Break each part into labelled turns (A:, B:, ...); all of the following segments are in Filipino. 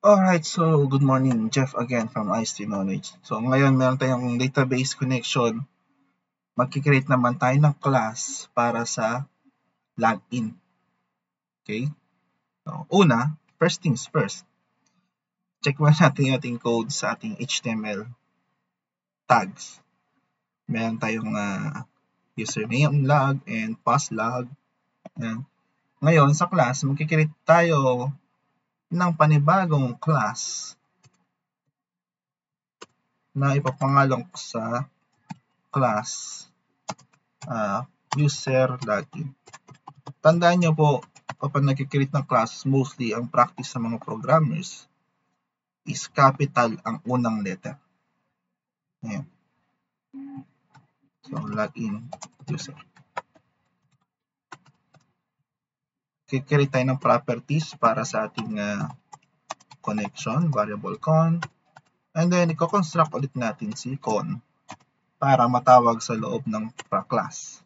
A: Alright, so good morning. Jeff again from IST Knowledge. So ngayon meron tayong database connection. Magkikreate naman tayo ng class para sa login. Okay? So una, first things first. Check muna natin yung ating code sa ating HTML tags. Meron tayong username log and pass log. Yan. Ngayon sa class, magkikreate tayo ng panibagong class na ipapangalan ko sa class user login. Tandaan nyo po, kapag nag-create ng class, mostly ang practice sa mga programmers is capital ang unang letter. Ayan. So, login user. Kikreate tayo ng properties para sa ating connection, variable con. And then, i-construct ulit natin si con para matawag sa loob ng class.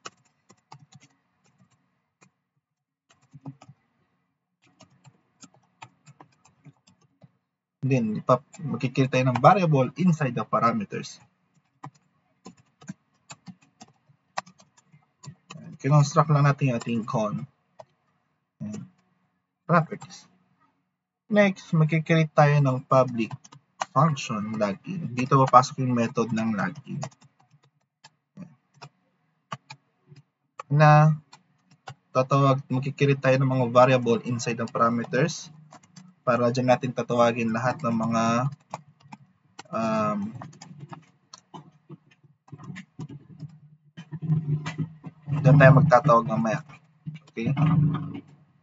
A: Then, magkikreate tayo ng variable inside the parameters. Kinonstruct lang natin yung ating con. Properties. Next, magkikreate tayo ng public function login. Dito papasok yung method ng login. Na magkikreate tayo ng mga variable inside ng parameters para dyan natin tatawagin lahat ng mga dyan tayo magtatawag mamaya. Okay?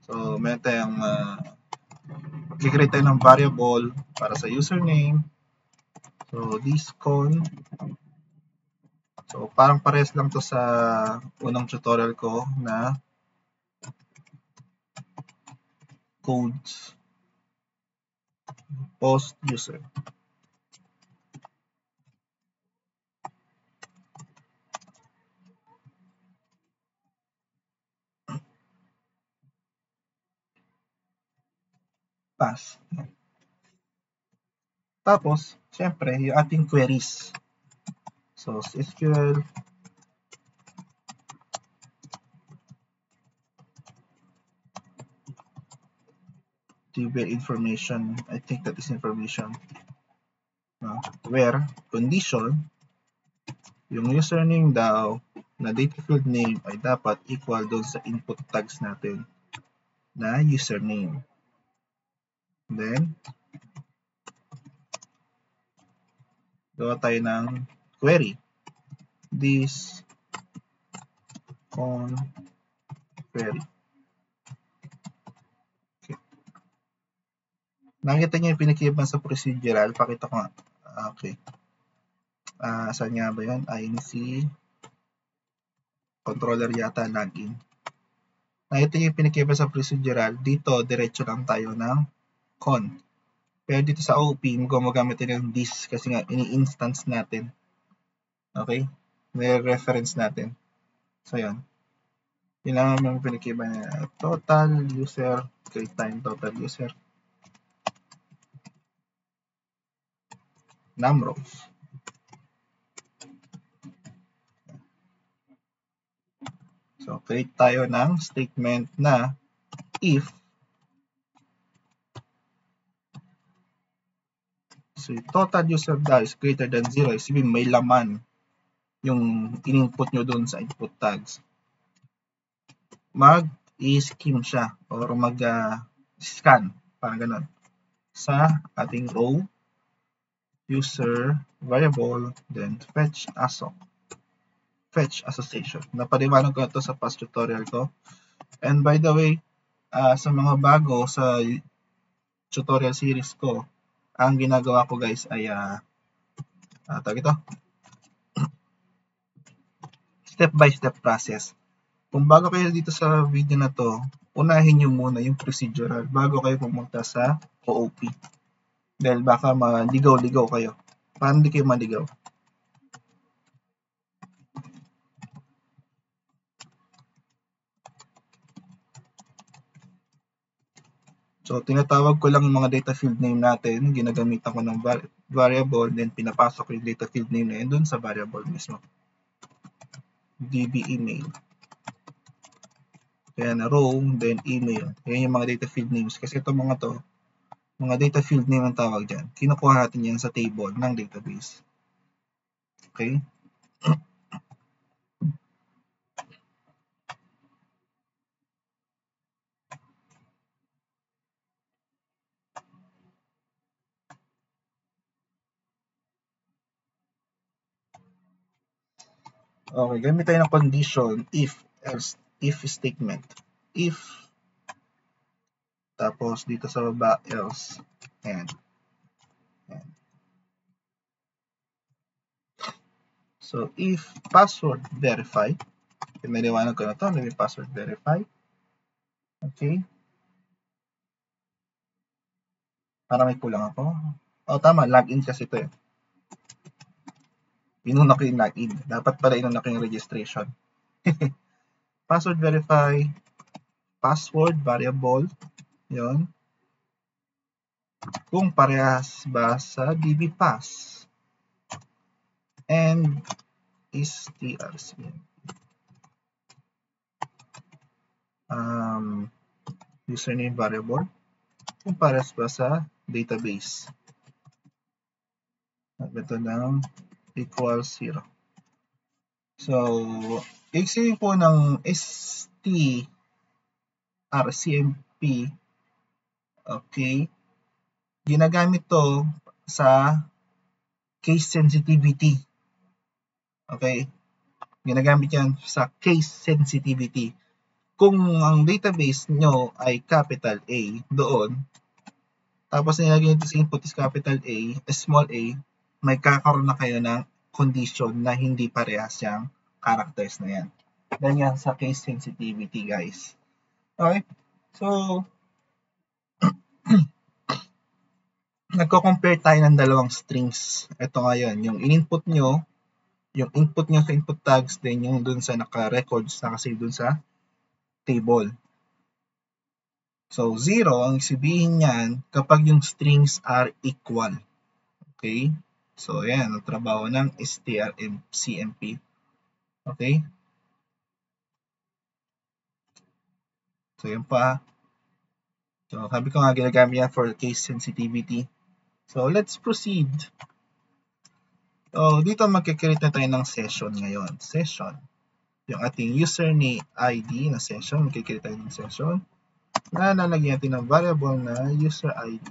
A: So, meron tayong magkikreate tayo ng variable para sa username. So, this con. So, parang pares lang to sa unang tutorial ko na codes post user. Pass. Tapos, syempre, yung ating queries. So, SQL table information, I think that is information, where condition, yung username daw na data field name ay dapat equal doon sa input tags natin na username. Then, gawa tayo ng query. This con query. Okay. Nakita niyo yung pinakiban sa procedural. Pakita ko nga. Okay. Saan nga ba yun? INC controller yata login. Nakita niyo yung pinakiban sa procedural. Dito, diretso lang tayo ng con. Pero dito sa OP, gumagamit tayo ng this kasi nga ini-instance natin. Okay? May reference natin. So, yun. Yun lang ang pinakiba niya. Total user, create time total user. Numrows. So, create tayo ng statement na if so, total user is greater than 0, sabihin may laman yung in-input nyo dun sa input tags. Mag-i-skim siya or mag-scan, parang ganun, sa ating row user variable, then fetch association. Napaliwanag ko ito sa past tutorial ko. And by the way, sa mga bago sa tutorial series ko, ang ginagawa ko guys ay tawag ito, step by step process. Kung bago kayo dito sa video na to, unahin nyo muna yung procedural bago kayo pumunta sa OOP. Dahil baka maligaw-ligaw kayo. Paano hindi kayo maligaw? So, tinatawag ko lang yung mga data field name natin, ginagamitan ko ng variable, then pinapasok ko yung data field name na yun dun sa variable mismo. DB email. Ayan, row, then email. Ayan yung mga data field names. Kasi itong mga to, mga data field name ang tawag dyan. Kinukuha natin yan sa table ng database. Okay? Okay, gamit tayo ng condition if, else, if statement. If, tapos dito sa baba, else. Ayan. Ayan. So, if password verify, pinaliwanag ko na ito, may password verify. Okay. Para may kulang ako. O, tama, login kasi ito eh. Inuna ko yung login. Dapat pala inuna ko yung registration. Password verify, password variable, yon. Kung parehas ba sa dbpass and strcmp. Username variable, kung parehas ba sa database. Ito ng equal 0. So, ibig po ng strcmp, okay, ginagamit to sa case sensitivity. Okay? Ginagamit yan sa case sensitivity. Kung ang database nyo ay capital A doon, tapos nilagay nito sa input is capital A, small a, may kakaroon na kayo ng condition na hindi parehas yung characters na yan. Ganyan sa case sensitivity, guys. Okay? So, nagko-compare tayo ng dalawang strings. Ito ngayon, yung input nyo, yung input nyo sa input tags, then yung dun sa naka-records, nakasave dun sa table. So, 0, ang sabihin niyan, kapag yung strings are equal. Okay? So, ayan, ang trabaho ng strcmp. Okay? So, yun pa. So, sabi ko nga, ginagamit yan for case sensitivity. So, let's proceed. So, dito magkikreate na tayo ng session ngayon. Session. Yung ating username ID na session, magkikreate tayo ng session na lalagyan natin ng variable na user ID.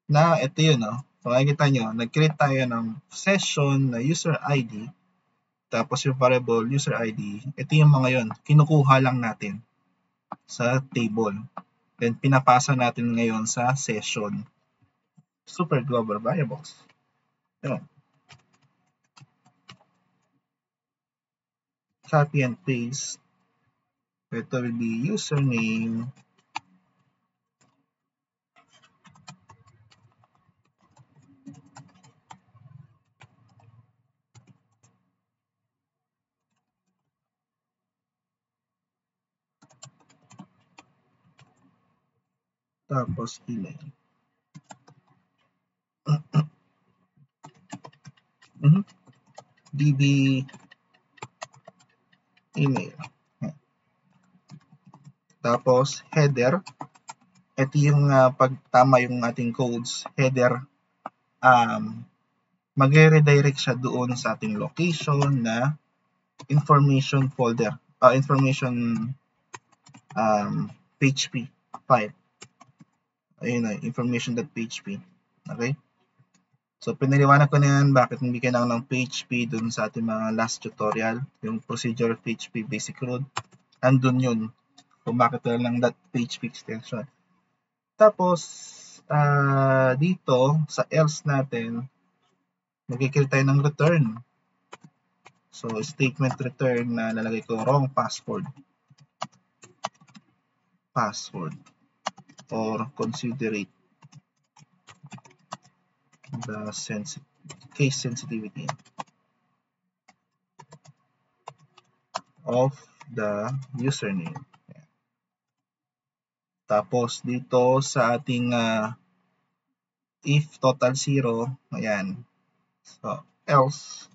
A: Na, ito yun, no? So, makikita nyo, nag-create tayo ng session na user ID, tapos yung variable user ID, ito yung mga yun, kinukuha lang natin sa table. Then, pinapasa natin ngayon sa session. Super global variables. Yun. Copy and paste. Ito will be username, tapos email. DB email. Tapos header. Ito yung pag tama yung ating codes, header, magre-redirect siya doon sa ating location na information folder, information PHP file. Ayun na, information.php. Okay? So, pinaliwanag ko na yan bakit hindi kailangan ng PHP dun sa ating mga last tutorial, yung procedure PHP basic code. Andun yun, kung bakit wala lang .php extension. Tapos, dito, sa else natin, magkikita tayo ng return. So, statement return na lalagay ko wrong password. Or considerate the case sensitivity of the username. Tapos dito sa ating if total 0, ayan. So, else,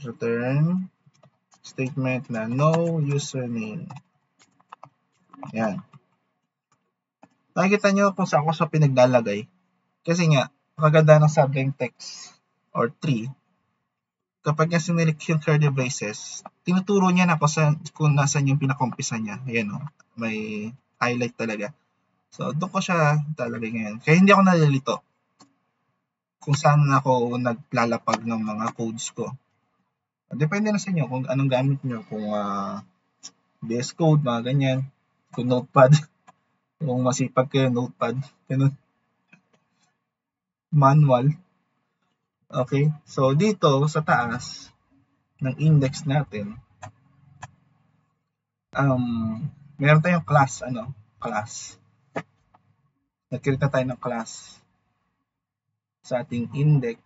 A: return statement na no username. Ayan. Nakikita nyo kung saan ko siya pinaglalagay. Kasi nga, maganda ng subline text or tree, kapag nga sinilik yung curly braces, tinuturo niya na kung nasan yung pinaka-umpisa niya. Ayan o, may highlight talaga. So, doon ko siya talagay ngayon. Kaya hindi ako nalilito kung saan ako naglalapag ng mga codes ko. Depende na sa inyo kung anong gamit nyo. Kung VS Code, mga ganyan. Kung Notepad. Kung masipag kayo, Notepad. Ganun. Manual. Okay? So, dito sa taas ng index natin, meron tayong class. Class. Nag-create na tayo ng class sa ating index.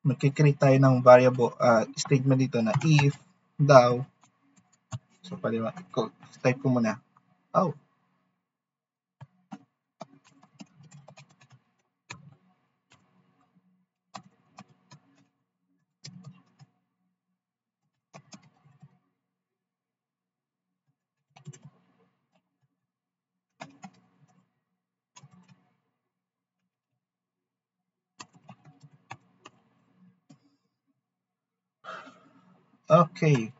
A: Mag-create tayo ng variable statement dito na if daw. So, type ko muna. Okay.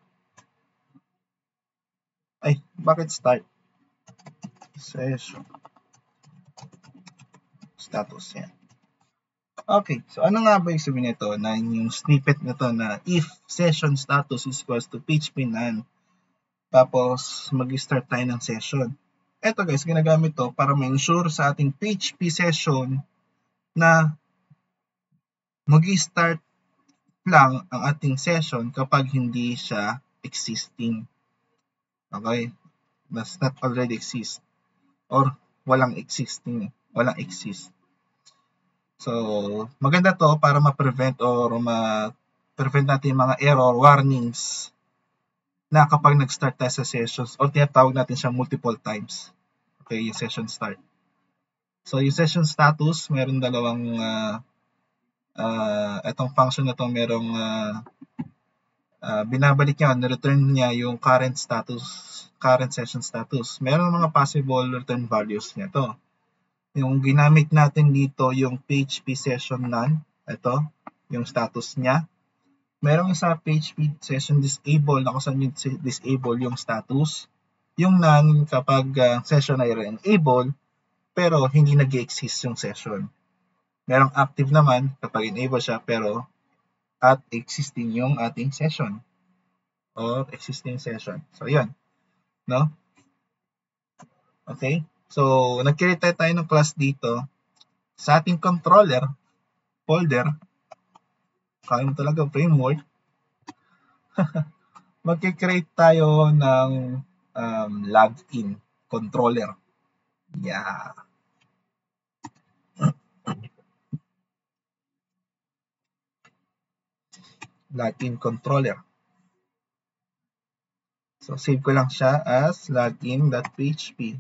A: Ay, bakit start? Session. Status, yan. Okay, so ano nga ba yung sabihin nito na yung snippet nito na if session status is equals to PHP none, tapos mag-start tayo ng session. Eto guys, ginagamit to para ma-ensure sa ating PHP session na mag-start lang ang ating session kapag hindi siya existing. Okay? Does not already exist. Or walang existing. Walang exist. So, maganda to para ma-prevent or ma-prevent natin yung mga error warnings na kapag nag-start tayo sa sessions or tinatawag natin siya multiple times. Okay, yung session start. So, yung session status, meron dalawang itong function na to merong binabalik niya, na-return niya yung current session status. Meron mga possible return values niya to. Yung ginamit natin dito, yung PHP session none, ito, yung status niya. Merong isa PHP session disable na kung saan yung disable yung status. Yung none kapag session ay enable pero hindi nag-exist yung session. Merong active naman kapag enable siya pero at existing yung ating session or existing session. So, yun. No? Okay? So, nag-create tayo ng class dito sa ating controller folder. Kaya mo talaga framework. Mag-create tayo ng login controller. Yeah. Login controller. So, save ko lang siya as login.php.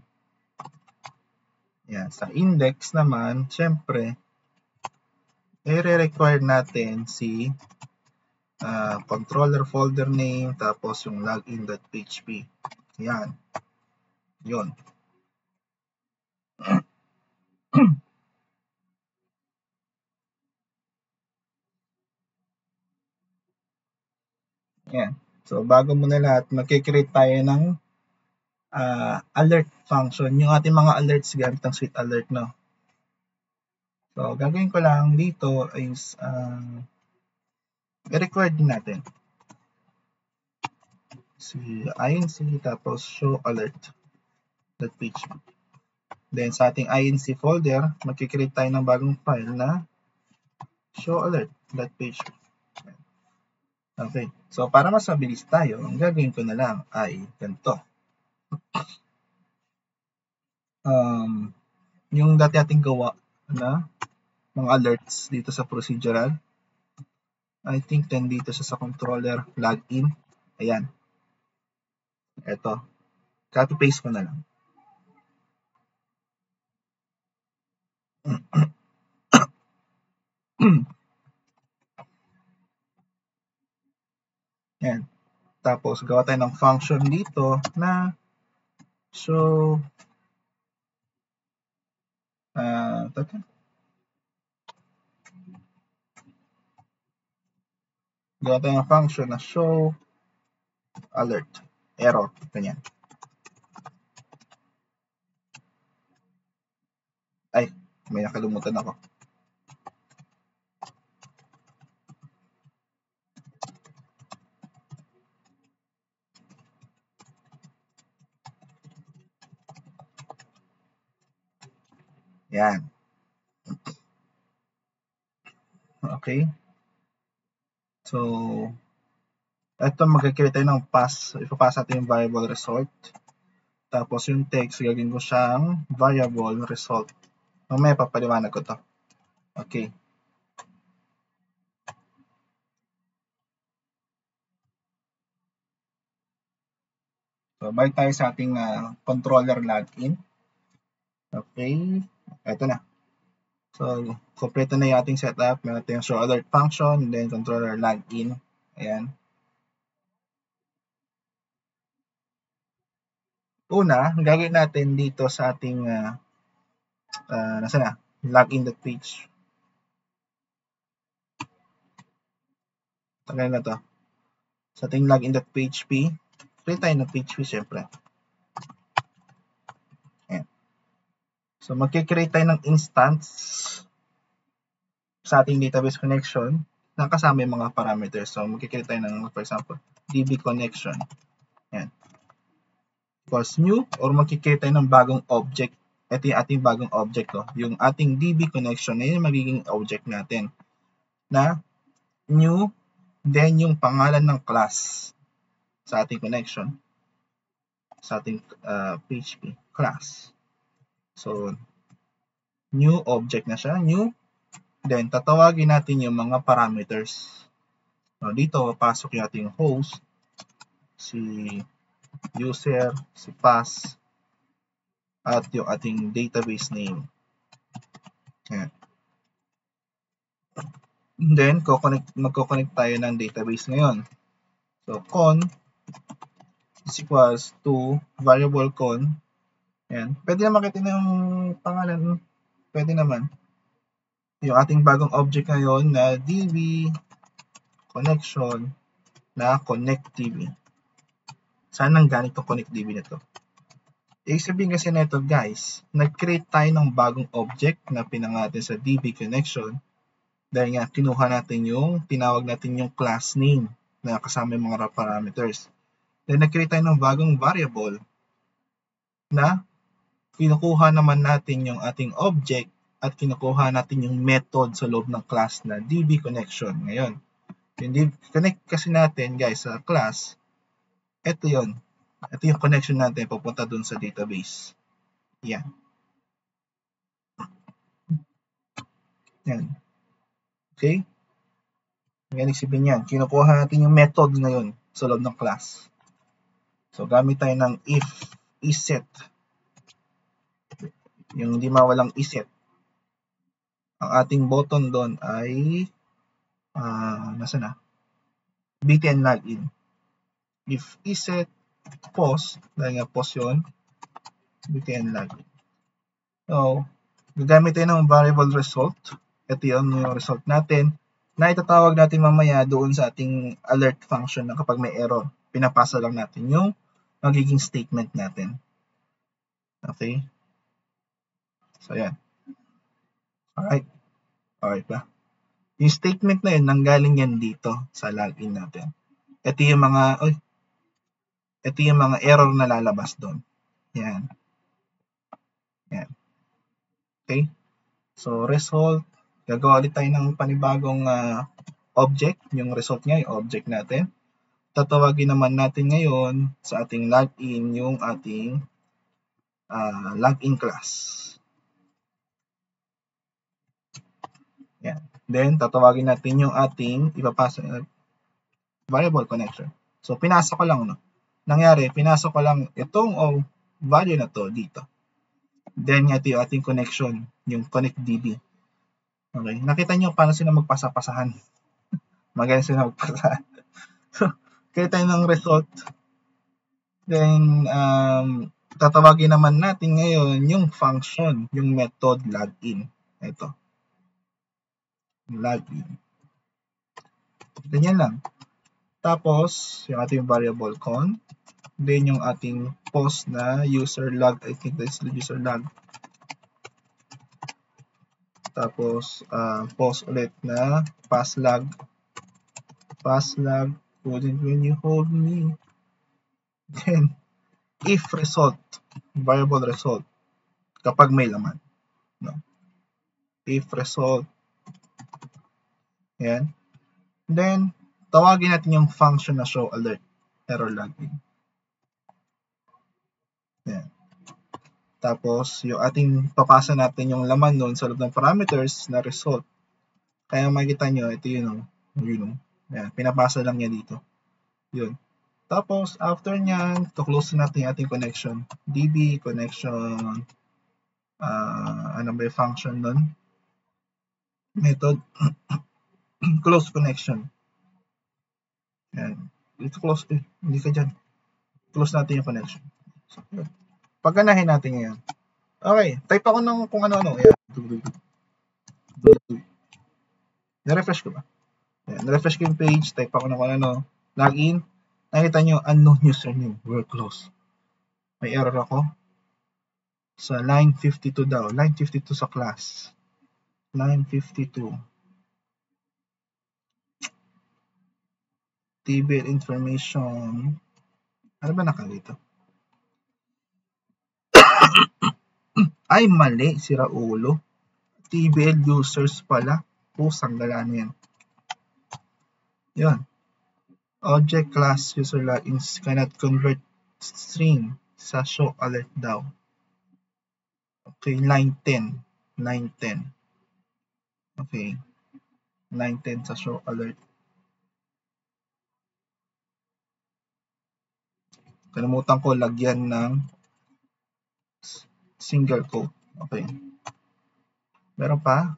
A: Yan. Sa index naman, syempre, i-require natin si controller folder name, tapos yung login.php. Yan. Yun. Yan. So, bago muna lahat, mag-create tayo ng alert function. Yung ating mga alerts gamit ng Sweet Alert, no? So, gagawin ko lang dito is i-record din natin si inc tapos show alert.php. Then, sa ating inc folder, mag-create tayo ng bagong file na show alert.php. Okay. So, para mas mabilis tayo, ang gagawin ko na lang ay ganito. Yung dati ating gawa na mga alerts dito sa procedural, I think then dito siya sa controller login. Ayan. Ito, copy-paste ko na lang. Yan. Tapos, gawa tayo ng function dito na show gawa tayo ng function na show alert error. Ganyan. Ay, may nakalimutan ako. Yan. Okay. So, ito magkakreate tayo ng pass. Ipapasa natin yung variable result. Tapos yung text, gagawin ko siyang variable result. Mamaya papaliwanag ko to. Okay. So, balik tayo sa ating controller login. Okay. Ito na. So, kompleto na yung ating setup. Meron tayong show alert function, then controller login. Ayan. Una, gagawin natin dito sa ating nasaan na? Login.page. Tagal na to. Sa ating login.php, create tayo ng PHP syempre. Ayan. So, magkikreate tayo ng instance sa ating database connection na kasama yung mga parameters. So, magkikreate tayo ng, for example, db connection. Ayan. Equals new, or magkikreate tayo ng bagong object. Ito yung ating bagong object. Yung ating db connection na yung magiging object natin. Na new, then yung pangalan ng class sa ating connection. Sa ating PHP class. So, new object na siya, new. Then, tatawagin natin yung mga parameters. So, dito, pasok yung ating host, si user, si pass, at yung ating database name. Ayan. Then, magko-connect tayo ng database ngayon. So, con is equals to variable con. Ayan. Pwede naman makita na yung pangalan. Pwede naman. Yung ating bagong object ngayon na db connection na connectDB. Saan nang galing itong connectDB na to? Ibig sabihin kasi na ito guys, nag-create tayo ng bagong object na pinangalan sa db connection dahil nga kinuha natin yung, tinawag natin yung class name na kasama yung mga parameters. Then nag-create tayo ng bagong variable na kinukuha naman natin yung ating object at kinukuha natin yung method sa loob ng class na db connection. Ngayon, yung db connect kasi natin guys sa class, ito yun. Ito yung connection natin papunta dun sa database. Yan. Yan. Okay? Yan sabihin yan. Kinukuha natin yung method ngayon sa loob ng class. So, gamit tayo ng if iset. Yung hindi mawalang iset. Ang ating button doon ay nasa na? btn login. If iset pause, dahil nga pause yun, btn login. So, gagamit tayo ng variable result. Ito yun yung result natin na itatawag natin mamaya doon sa ating alert function na kapag may error, pinapasa lang natin yung magiging statement natin. Okay? So, yan. Alright. Alright ba? Yung statement na yun, nanggaling yan dito sa login natin. Ito yung mga error na lalabas doon. Yan. Yan. Okay? So, result. Gagawa ulit tayo ng panibagong object. Yung result nga, yung object natin. Tatawagin naman natin ngayon sa ating login yung ating login class. Yan. Then, tatawagin natin yung ating ipapasa variable connection. So, pinasa ko lang, no? nangyari, pinasok ko lang itong value na to dito. Then, ito yung ating connection, yung ConnectDB. Okay, nakita nyo paano sila magpasa-pasahan. Magaling sila magpasahan. So, kaya tayo ng result. Then, tatawagin naman natin ngayon yung function, yung method login. Ito. Login. Ganyan lang. Tapos, yung ating variable con. Then, yung ating post na user log. I think that's the user log. Tapos, post ulit na pass log. Pass log. Wouldn't when you hold me. Then, if result. Variable result. Kapag may laman. No? If result. Yan. Then, tawagin natin yung function na show alert. Error login. Yan. Tapos, yung ating papasa natin yung laman nun sa loob ng parameters na result. Kaya makikita nyo, ito yun. Yan, pinapasa lang niya dito. Yun. Tapos, after nyan, to-close natin yung ating connection. DB, connection, ano ba yung function nun? Method, close connection. Yan. Dito close, hindi ka dyan. Close natin yung connection. So, pagkanahin natin ngayon. Okay, type ako ng kung ano-ano. Ayan. Na-refresh ko ba? Ayan. Na-refresh ko yung page, type ako ng kung ano, login. Nakita nyo, unknown username, we're close. May error ako. Sa line 52 daw. Line 52 sa class. Line 52. TBL information. Ano ba nakalito? Ay, mali. Sira ulo. TBL users pala. Pusang galano yan. Yun. Object class user logins cannot convert string sa show alert daw. Okay, line 10. Line 10. Okay. Line 10 sa show alert. Kalimutan ko lagyan ng single quote. Okay. Meron pa.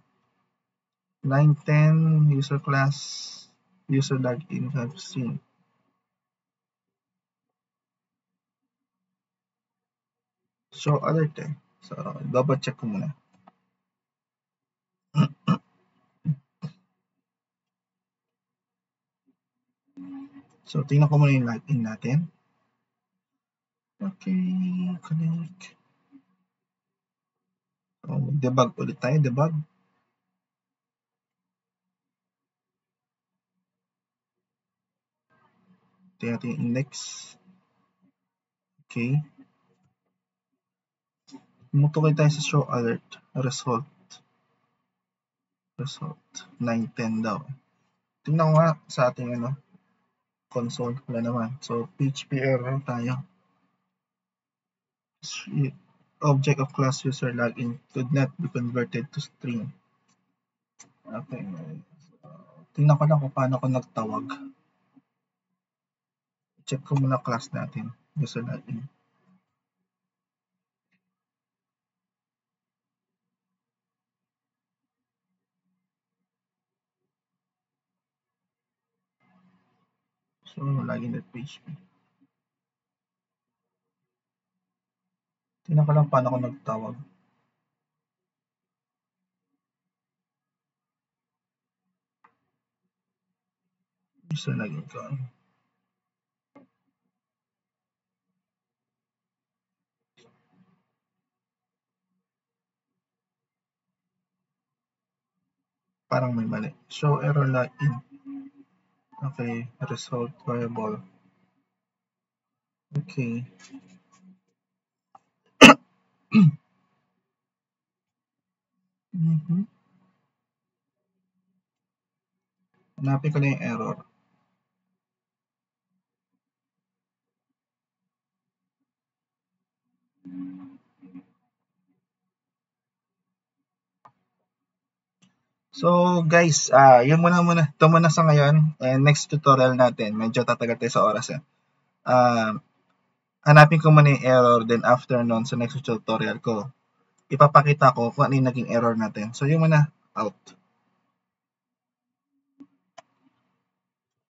A: Line 10, user class, user login string. Show alert eh. So, double check ko muna. So, tingnan ko muna yung login natin. Okay, connect. So, debug ulit tayo, debug. Tingnan natin yung index. Okay. Mutukoy tayo sa show alert. Result. 910 daw. Tingnan ko nga sa ating console. Wala naman. So, PHP error tayo. Object of class user login could not be converted to string. Okay. Tingnan ko lang kung paano ko nagtawag. Check ko muna class natin. User login. So, login.php. Tingnan ko lang paano ko nagtawag. User login ko. Parang may mali. Show error login. Okay. Result variable. Okay. Hanapin ko na yung error. So guys, yun muna. Ito muna sa ngayon. And next tutorial natin, medyo tatagal tayo sa oras. hanapin ko muna yung error, then after nun, sa next tutorial ko, ipapakita ko kung ano yung naging error natin. So, yun muna. Out.